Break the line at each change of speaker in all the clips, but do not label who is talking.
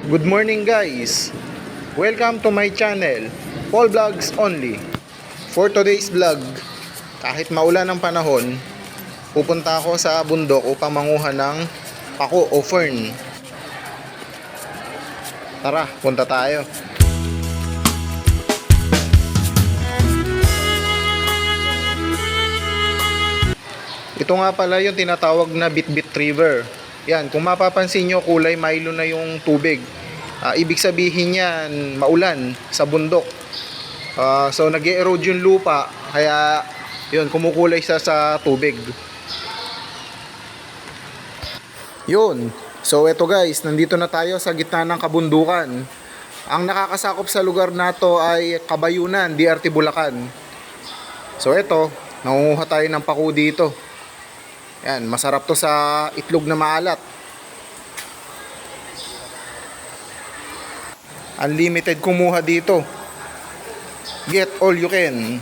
Good morning guys! Welcome to my channel, Paul Vlogs Only. For today's vlog, kahit maulan ang panahon, pupunta ako sa bundok upang manguha ng pako o fern. Tara, punta tayo. Ito nga pala yung tinatawag na Bitbit River. Yan, kung mapapansin nyo, kulay Milo na yung tubig. Ibig sabihin yan, maulan sa bundok. So nag-erode yung lupa, kaya yun, kumukulay siya sa tubig. Yun. So eto guys, nandito na tayo sa gitna ng kabundukan. Ang nakakasakop sa lugar na to ay Kabayunan, DRT Bulacan. So eto, nangunguha tayo ng pako dito. Yan, masarap to sa itlog na maalat. Unlimited kumuha dito. Get all you can.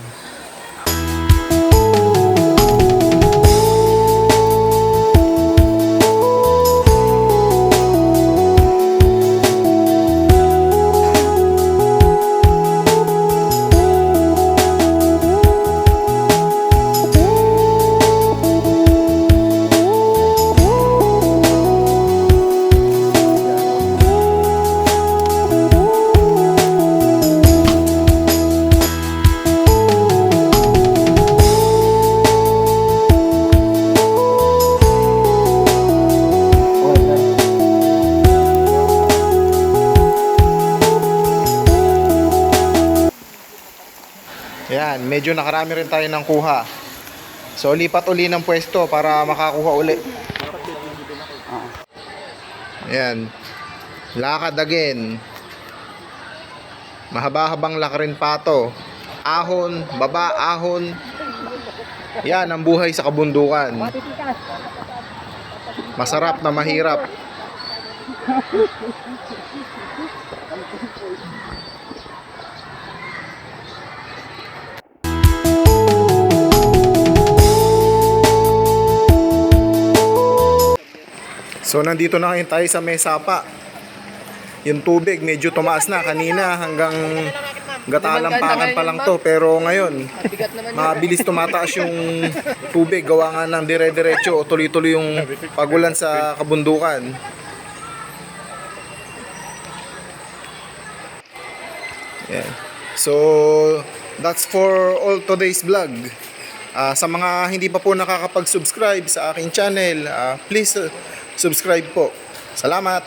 Yan, medyo nakarami rin tayo ng kuha. So lipat uli ng pwesto para makakuha uli. Yan. Lakad again. Mahaba-habang lakarin pato. Ahon, baba, ahon. Yan ang buhay sa kabundukan. Masarap na mahirap. So nandito na ngayon tayo sa Mesapa. Yung tubig medyo tumaas na kanina, hanggang gatalampakan pa lang to, pero ngayon mabilis tumataas yung tubig, gawa nga ng dire-diretso o tuloy-tuloy yung pagulan sa kabundukan. Yeah. So that's for all today's vlog. Sa mga hindi pa po nakakapag-subscribe sa aking channel, please subscribe po. Salamat!